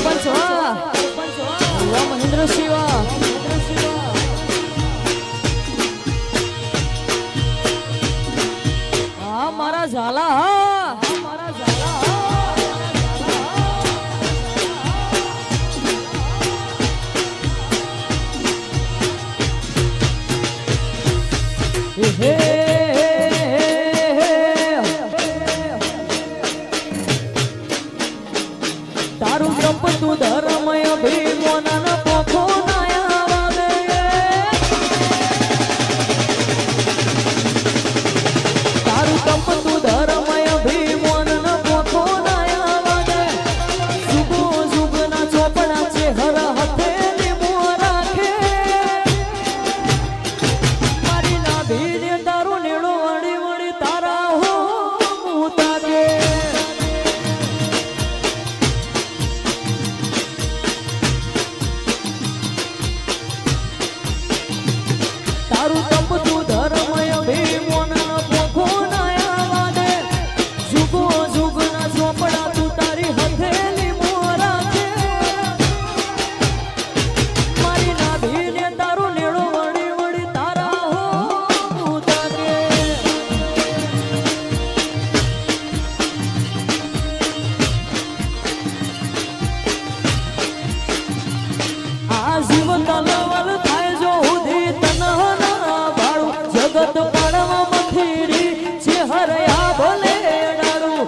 સરપંચ મહેન્દ્ર શિવા હા મારા ઝાલા હા મારા ઝાલા હે તારું સંપતું ધર્મય ભીમોના પોખો નાયા વાગે તારું સંપતું ધર્મય ભીમોના પોખો નાયા વાગે સુગો સુગના ચોપડા છે હર હથેલી મોં રાખે મારી ના ભીને તારું નેડો વળી વળી તારા હો મુતાગે તારું કંપતું ધર્મય ભીમોના પોખો નાયા વાગે જુગો જુગના ચોપડા તું તારી હથેલી મોં રાખે મારી ના ભીને તારું નેડો વળી વળી તારા હો મુતાગે આ જીવ તલવલ થાય જો ઉધી તનહના ભાળું જગત પાડવા મથીરી છે હરયા ભલે ડાળું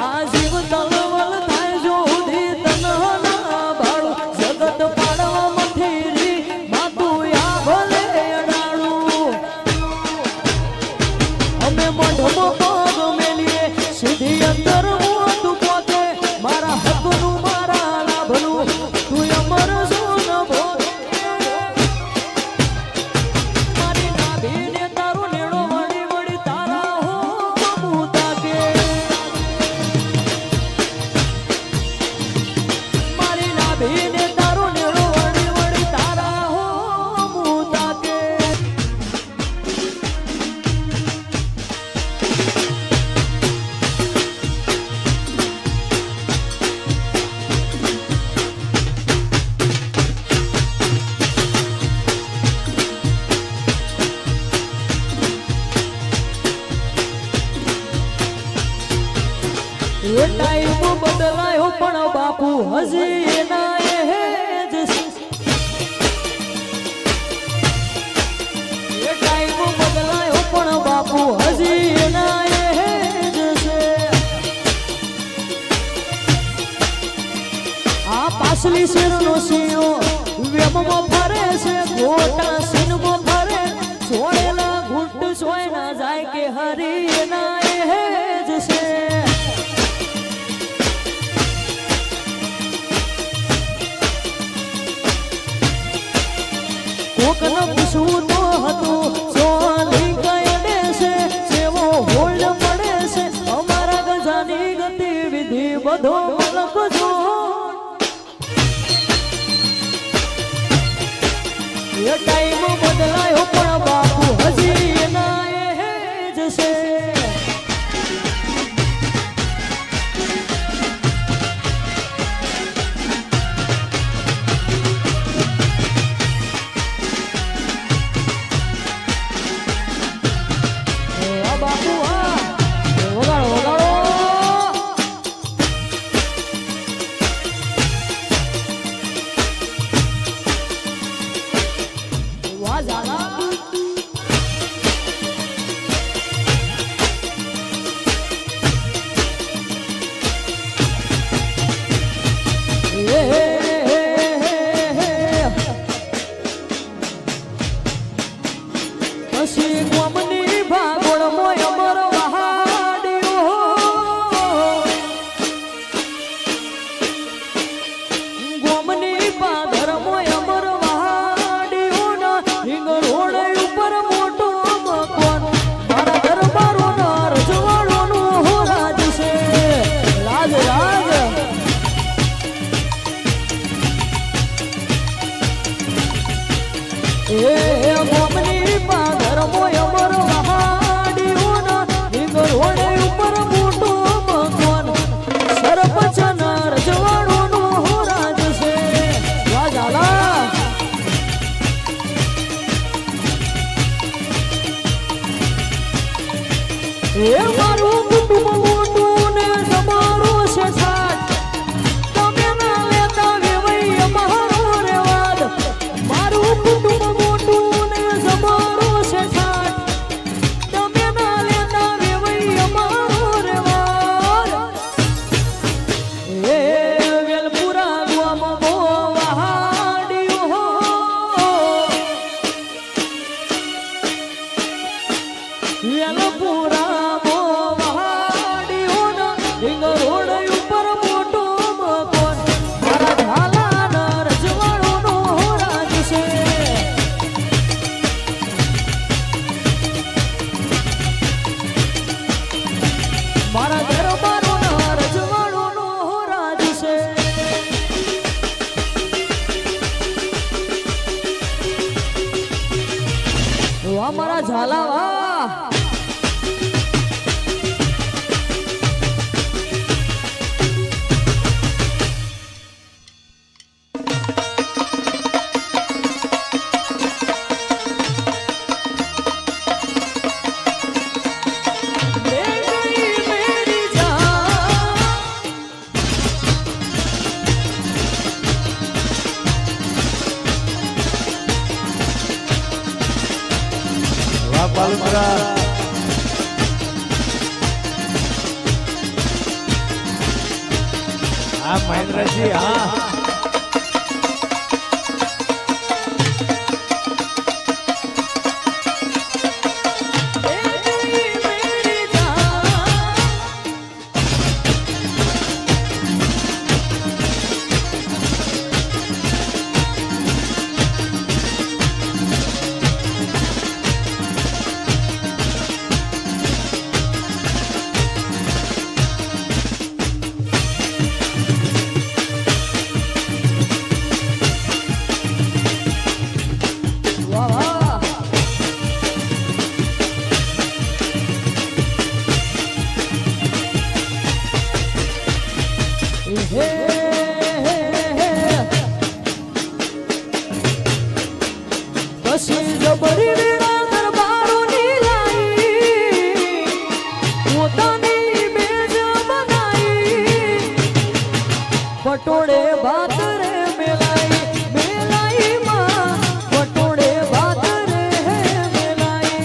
આ જીવ તલવલ થાય જો ઉધી તનહના ભાળું જગત પાડવા મથીરી માતું યા ભલે ડાળું અમે મોઢમાં પગ મેલીએ સીધી અંદર મોતું પોતે મારા હકનું મારા લાભનું તું અમર સોન ભોગે મારી નાભીને તારું નેડો વળી વળી તારા હો મુતાગે મારી નાભીને તારું નેડો વળી વળી તારા હો મુતાગે એ ટાઈમ બદલાયો પણ બાપુ હજી એના એ જ છે. એ ટાઈમ બદલાયો પણ બાપુ હજી એના એ જ છે. આ પાછલી શેરનો શીરો વેમમાં ફરે છે ગોટા સીનમાં ફરે છોડેલા ઘૂંટ સોય ના જાય કે હરી એના એ જ છે. કોકને પૂછવું તો હતું સોલી કયડે છે સેવો હોલ્ડ પડે છે અમારા ગજાની ગતિવિધિ બધો મલક જો એ ટાઈમ બદલાયો પણ બાપુ હજી એના એ જ છે. બાપુ હા વગાડો વગાડો વાહ ઝાલા પછી ગોમની ભાગોળ મોય અમર વહાડ્યો ગોમની પાદર મોય અમર વહાડ્યો ના હિંગળોળ ઉપર મોટો મકાન મારા દરબારો ના રજવાડોનું હો રાજ છે રાજ રાજ એ ગોમની પાદર મોય અમર વહાડ્યો ના હિંગળોળ ઉપર મોટો મકાન સરપંચ ના રજવાડોનું હો રાજ મારા ઝાલાવા આ મહેન્દ્રજી હા પછી જબરી વેળા દરબારોની લાઈ પોતાની મેજ બનાઈ પટોળે ભાત રે મેલાઈ મેલાઈ માં પટોળે ભાત રે મેલાઈ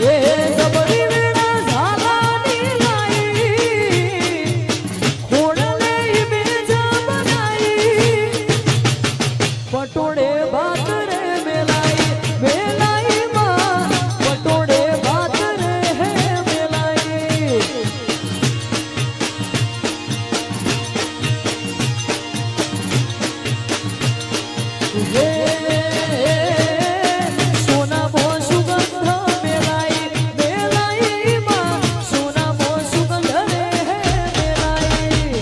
એ જબરી વેળા ઝાલાની લાઈ ખોડલે મેજ બનાઈ પટોળે ભાત રે મેલાઈ મેલાઈ માં પટોળે ભાત રે મેલાઈ સોના બો સુગંધ મેલાઈ મેલાઈ માં સોના બો સુગંધ રે મેલાઈ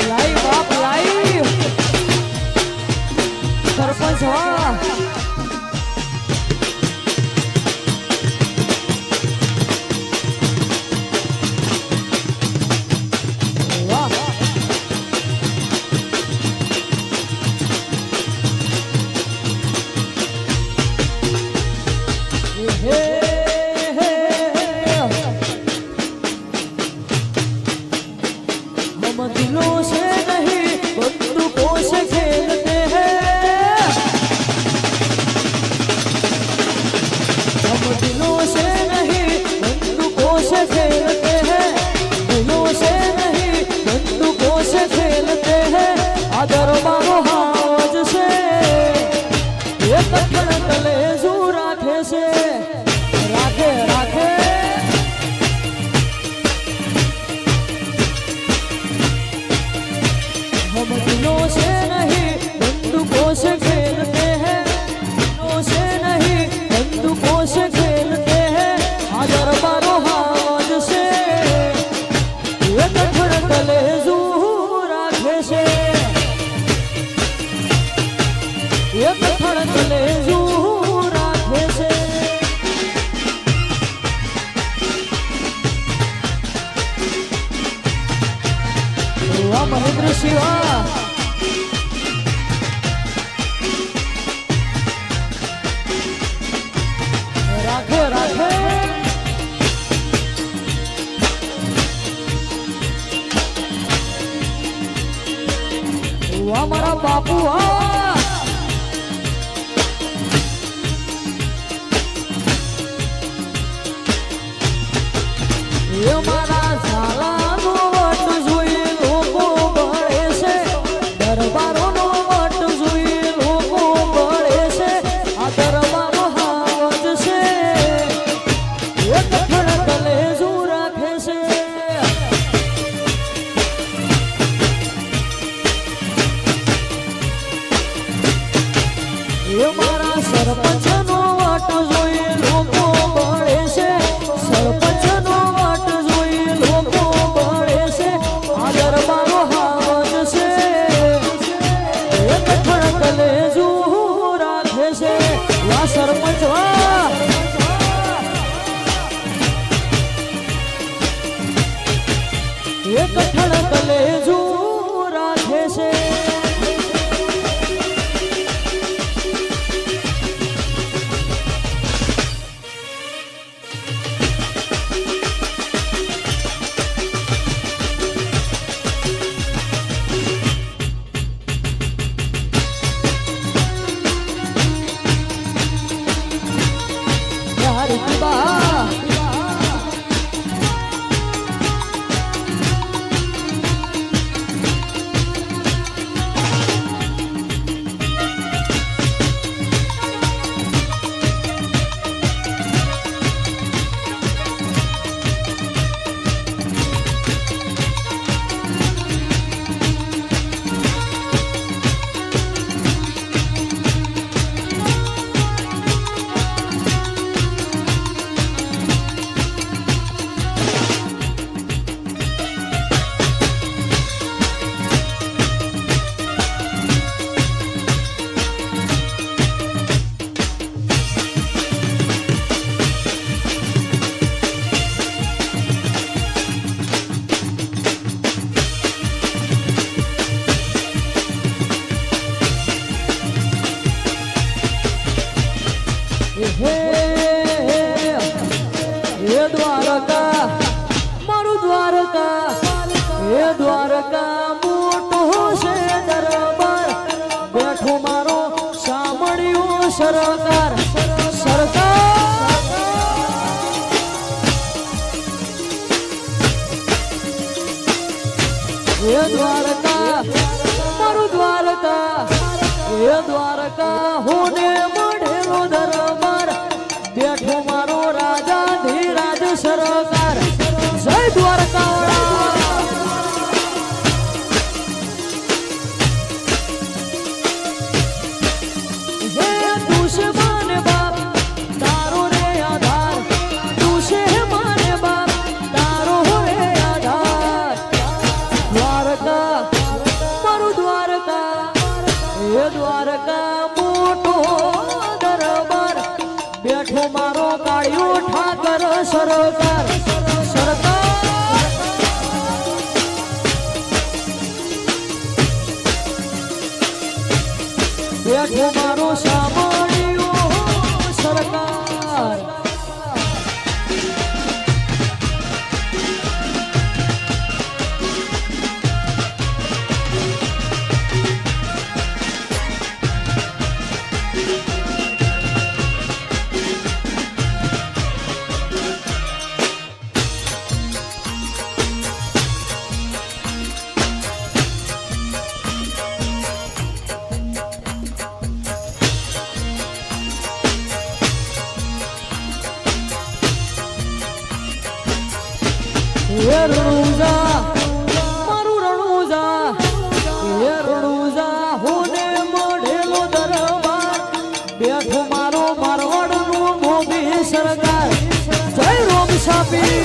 લાઈ બાપ લાઈ સરપંચ વાહ વાહ હે हम दिलों से नहीं बंदूकों से खेलते हैं हम दिलों से नहीं बंदूकों से खेलते हैं दिलों से नहीं बंदूकों से खेलते हैं आदर मानो हाज से ये कठण तले जू राखे से राखे राखे हम दिलों से नहीं बंदूकों से खेलते हैं दिलों से नहीं बंदूकों से खेलते हैं आदर मारो हाथ से ये कठण तले जू राखे से ये कठण तले जू राखे से वाह महेंद्र शिवा राखे राखे वाह मारा बापू वाह ये मारा ઝાલાનો વટ જોઈ લોકો બળે છે દરબારોનો વટ જોઈ લોકો બળે છે આ દરબારો હાવજ છે એ કઠણ કલેજું રાખે છે દ્વારકા મોટો છે દરબાર બેઠો મારો સાંભળ્યો સરકાર સરકાર એ દ્વારકા મારું દ્વારકા એ દ્વારકા હોને મળેલો દરબાર બેઠો મારો રાજા ધીરાજ સરકાર જય દ્વારકા દ્વારકા મોટો દરબાર બેઠો મારો કાળિયો ઠાકર સરકાર સરકાર બેઠો મારો સાંભળ્યો સરકાર રણુજા મારું રણુજા એ રણુજા હોને મળેલો દરબાર બેઠો મારો મારવાડનું મોભી સરકાર જય રોમ સાપી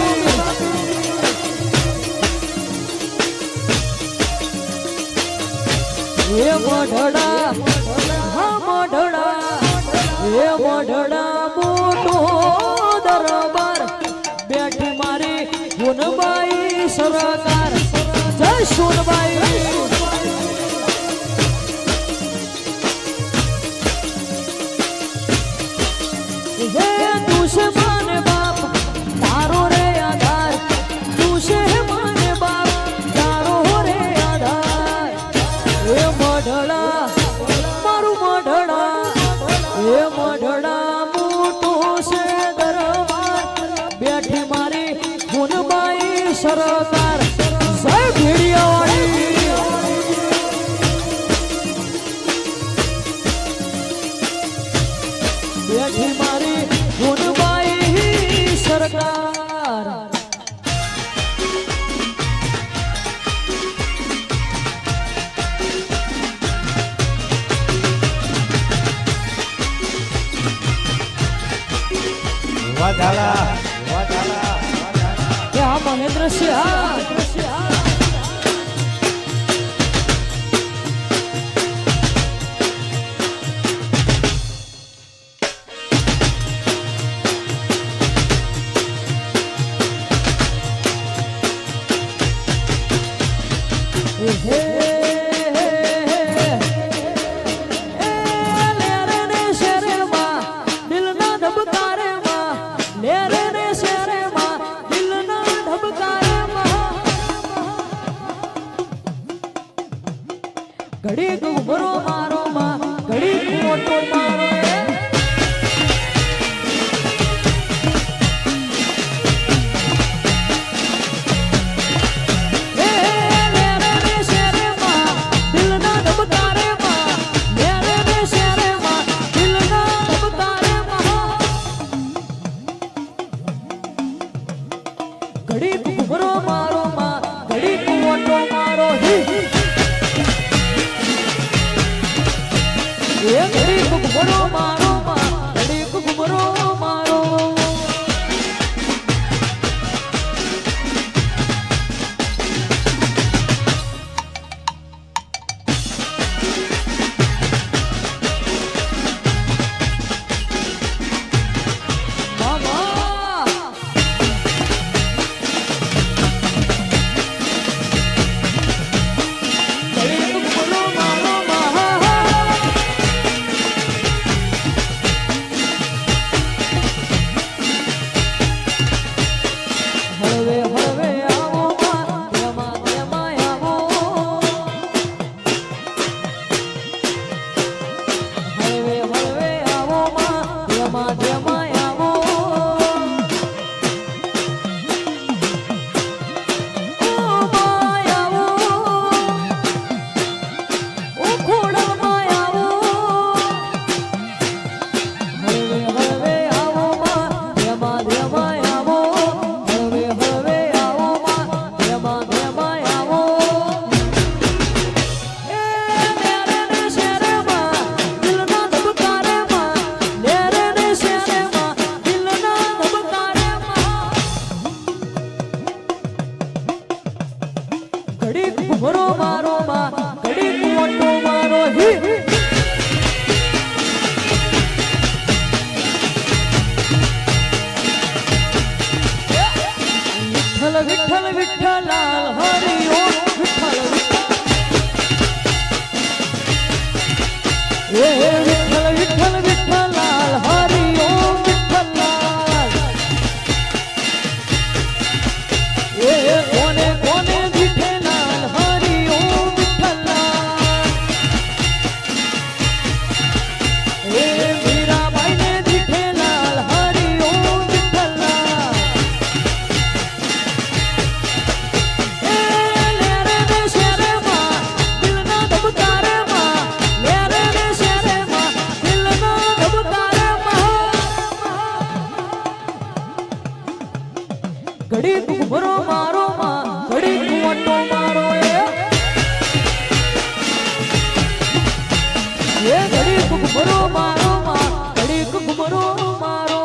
એ મઢડા હા મઢડા એ મઢડા મોટો દરબાર બેઠી મારી સોનબાઈ સરકાર જય સોનબાઈ હે તું છે માને બાપ તારો રે આધાર તું છે માને બાપ તારો રે આધાર એ મઢડા મારું મઢડા એ મઢડા મોટો છે દરબાર બેઠી મારી સોનબાઈ સરકાર જય ભીડિયાવાળી બેઠી મારી સોનબાઈ સરકાર વાધાળા મહેન્દ્ર સિંહ લેરે ને ઘડીક ઉભરો મારો માં ઘડીક મોટો મારો ઘડીક ઉભરો મારો માં ઘડીક મોટો મારો એ ઘડીક ઉભરો મારો માં ઘડીક ઉભરો મારો ઉભરો મારો માં ઘડીક મોટો મારો વિઠ્ઠલ વિઠ્ઠલ વિઠ્ઠલાલ હરિ ઓમ વિઠ્ઠલ વિઠ્ઠલ વિઠ્ઠલ વિઠ્ઠલાલ હરિ ઓમ વિઠ્ઠલાલ કોને કોને વિઠ્ઠલાલ હરિ ઓમ વિઠ્ઠલાલ મીરાબાઈ ને વિઠ્ઠલાલ હરિ ઓમ વિઠ્ઠલાલ લેરે ને શેરે માં દિલના ધબકારે માં લેરે ને શેરે માં દિલના ધબકારે માં ઘડીક ઉભરો મારો માં ઘડીક મોટો મારો એ ઘડીક ઉભરો મારો માં ઘડીક ઉભરો મારો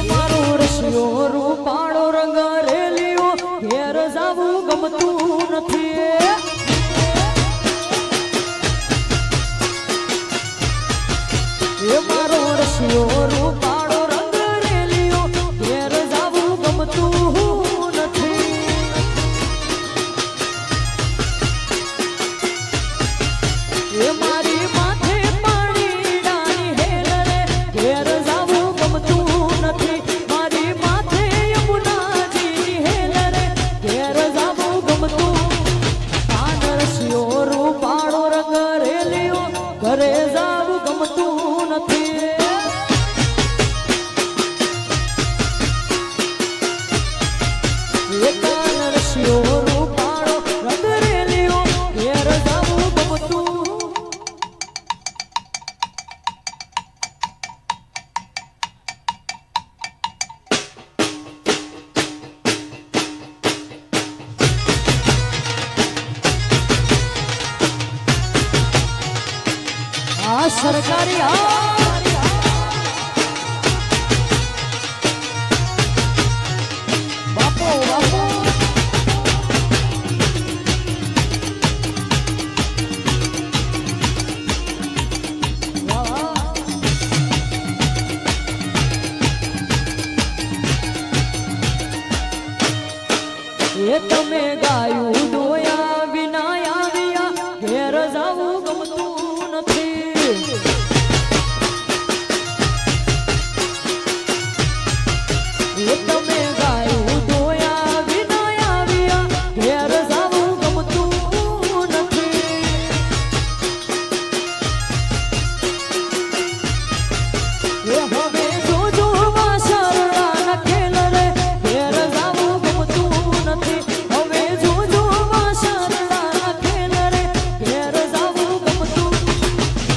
મારો રશિયો રૂપાળો રંગ રેલિયો ઘેર જાવું ગમતું નથી એ મારો રશિયો રૂપાળો રંગ રેલિયો ઘેર જાવું ગમતું નથી એ મારી માથે સરકારી બાપો બાપો એ તમે ગાયું ડોયા વિના આવ્યા ઘેર જાવું ગમતું નથી એ તમે ગાયું ડોયા વિના આવ્યા ઘેર જાવું ગમતું નથી એ હવે જોજો વાસરડા નખેલ રે ઘેર જાવું ગમતું નથી હવે જોજો વાસરડા નખેલ રે ઘેર જાવું ગમતું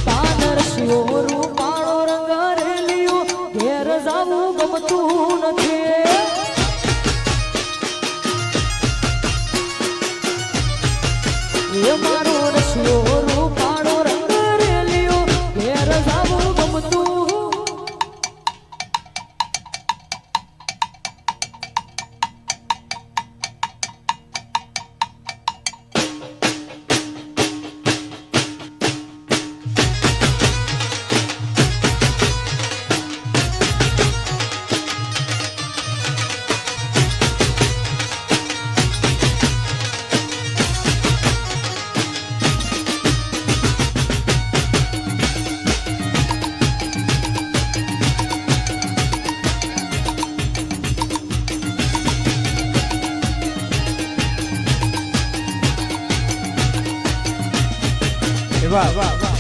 તાનર શિયો રૂપાળો રંગ રેલિયો ઘેર જાવું ગમતું નથી એ મારો રશિયો રૂપાળો રંગ રેલિયો ઘેર જાવું ગમતું વાહ વાહ વાહ